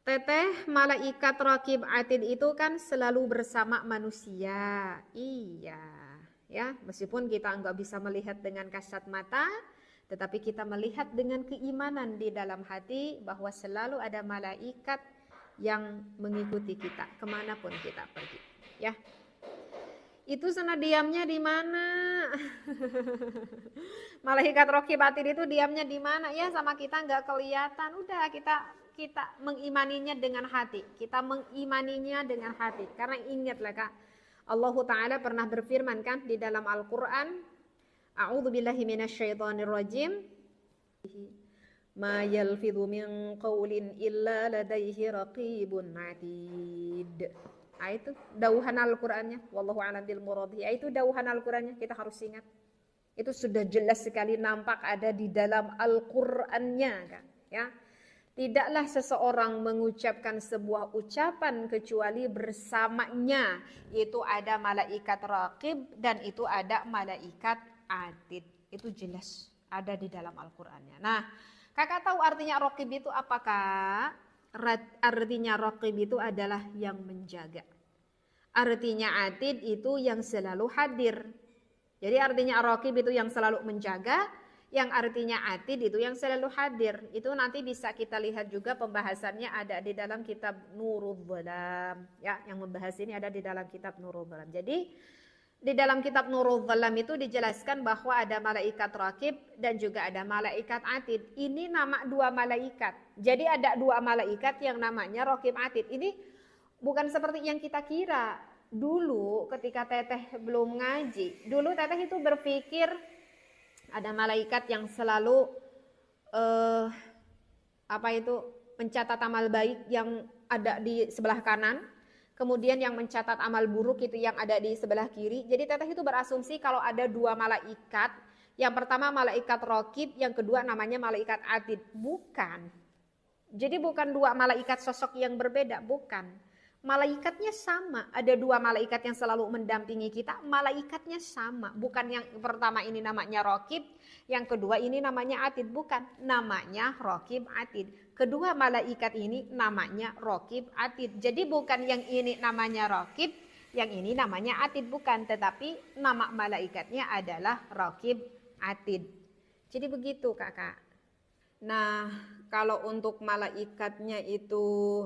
Teteh, malaikat raqib atid itu kan selalu bersama manusia. Iya, ya, meskipun kita nggak bisa melihat dengan kasat mata, tetapi kita melihat dengan keimanan di dalam hati bahwa selalu ada malaikat yang mengikuti kita kemanapun kita pergi. Ya, itu sana diamnya di mana? Malaikat raqib atid itu diamnya di mana? Ya, sama kita nggak kelihatan. Udah kita mengimaninya dengan hati. Kita mengimaninya dengan hati. Karena ingatlah Kak, Allah Ta'ala pernah berfirman kan di dalam Al-Quran, A'udzubillahi minasyaitonirrajim, ma yalfidhu min qawlin illa ladaihi raqibun atid. Itu dauhan Al-Qurannya. Wallahu a'lam bil murad. Itu dauhan Al-Qurannya, kita harus ingat. Itu sudah jelas sekali nampak ada di dalam Al-Qur'annya kan, ya. Tidaklah seseorang mengucapkan sebuah ucapan kecuali bersamanya itu ada malaikat raqib dan itu ada malaikat atid. Itu jelas ada di dalam Al-Qur'annya. Nah, Kakak tahu artinya raqib itu apakah? Artinya raqib itu adalah yang menjaga. Artinya atid itu yang selalu hadir. Jadi artinya raqib itu yang selalu menjaga, yang artinya atid itu yang selalu hadir. Itu nanti bisa kita lihat juga pembahasannya ada di dalam kitab Nurul Dhalam. Ya, yang membahas ini ada di dalam kitab Nurul Dhalam. Jadi di dalam kitab Nurul Dhalam itu dijelaskan bahwa ada malaikat raqib dan juga ada malaikat atid. Ini nama dua malaikat. Jadi ada dua malaikat yang namanya raqib atid. Ini bukan seperti yang kita kira. Dulu ketika Teteh belum ngaji, dulu Teteh itu berpikir ada malaikat yang selalu mencatat amal baik yang ada di sebelah kanan, kemudian yang mencatat amal buruk itu yang ada di sebelah kiri. Jadi Teteh itu berasumsi kalau ada dua malaikat, yang pertama malaikat raqib, yang kedua namanya malaikat atid. Bukan. Jadi bukan dua malaikat sosok yang berbeda, bukan. Malaikatnya sama, ada dua malaikat yang selalu mendampingi kita, malaikatnya sama. Bukan yang pertama ini namanya raqib, yang kedua ini namanya atid, bukan. Namanya raqib atid. Kedua malaikat ini namanya raqib atid. Jadi bukan yang ini namanya raqib, yang ini namanya atid, bukan. Tetapi nama malaikatnya adalah raqib atid. Jadi begitu Kakak. Nah, kalau untuk malaikatnya itu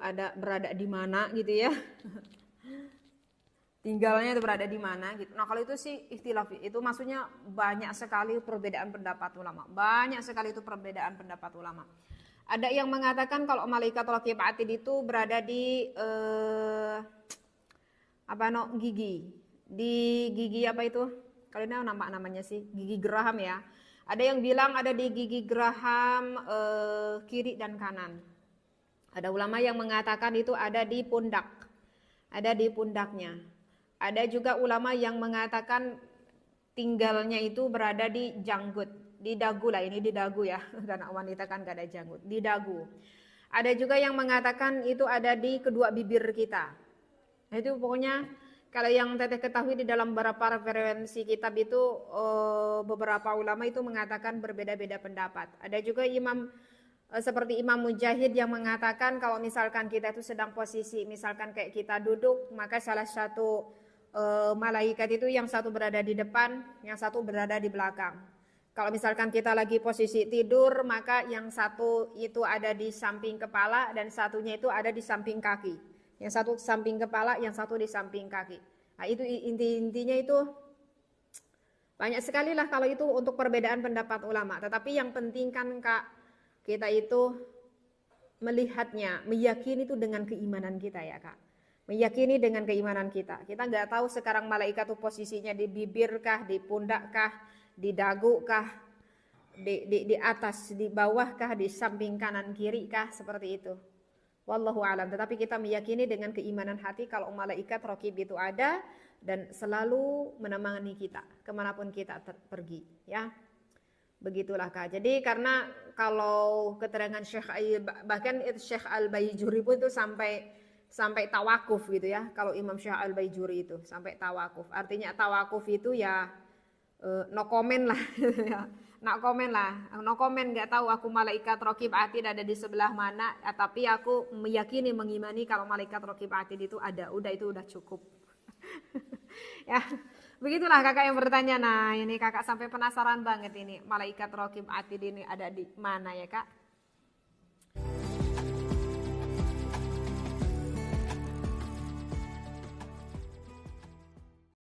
ada berada di mana gitu ya. Tinggalnya itu berada di mana gitu. Nah, kalau itu sih ikhtilaf, itu maksudnya banyak sekali perbedaan pendapat ulama. Banyak sekali itu perbedaan pendapat ulama. Ada yang mengatakan kalau malaikat raqib atid itu berada di gigi. Di gigi apa itu? Kalau ini namanya sih gigi geraham ya. Ada yang bilang ada di gigi geraham kiri dan kanan. Ada ulama yang mengatakan itu ada di pundak, ada di pundaknya. Ada juga ulama yang mengatakan tinggalnya itu berada di janggut, di dagu lah, ini di dagu ya, karena wanita kan gak ada janggut, di dagu. Ada juga yang mengatakan itu ada di kedua bibir kita. Nah, itu pokoknya kalau yang Teteh ketahui di dalam beberapa referensi kitab itu beberapa ulama itu mengatakan berbeda-beda pendapat. Ada juga seperti Imam Mujahid yang mengatakan kalau misalkan kita itu sedang posisi, misalkan kayak kita duduk, maka salah satu malaikat itu yang satu berada di depan, yang satu berada di belakang. Kalau misalkan kita lagi posisi tidur, maka yang satu itu ada di samping kepala dan satunya itu ada di samping kaki. Yang satu samping kepala, yang satu di samping kaki. Nah, itu intinya itu banyak sekali lah kalau itu untuk perbedaan pendapat ulama. Tetapi yang penting kan Kak, kita itu melihatnya, meyakini itu dengan keimanan kita ya Kak. Meyakini dengan keimanan kita. Kita nggak tahu sekarang malaikat itu posisinya di bibir kah, di pundak kah, di dagu kah, di atas, di bawah kah, di samping kanan kiri kah, seperti itu. Wallahu alam. Tetapi kita meyakini dengan keimanan hati kalau malaikat raqib itu ada dan selalu menemani kita kemanapun kita pergi ya. Begitulah Kak. Jadi karena kalau keterangan bahkan Syekh Al-Baijuri pun itu sampai tawakuf gitu ya. Kalau Imam Syekh Al-Baijuri itu sampai tawakuf. Artinya tawakuf itu ya no comment lah ya. nak komen lah, no komen, nggak tahu aku malaikat raqib atid ada di sebelah mana, tapi aku meyakini, mengimani kalau malaikat raqib atid itu ada, udah itu udah cukup. Ya, begitulah kakak yang bertanya. Nah, ini kakak sampai penasaran banget ini malaikat raqib atid ini ada di mana ya kak?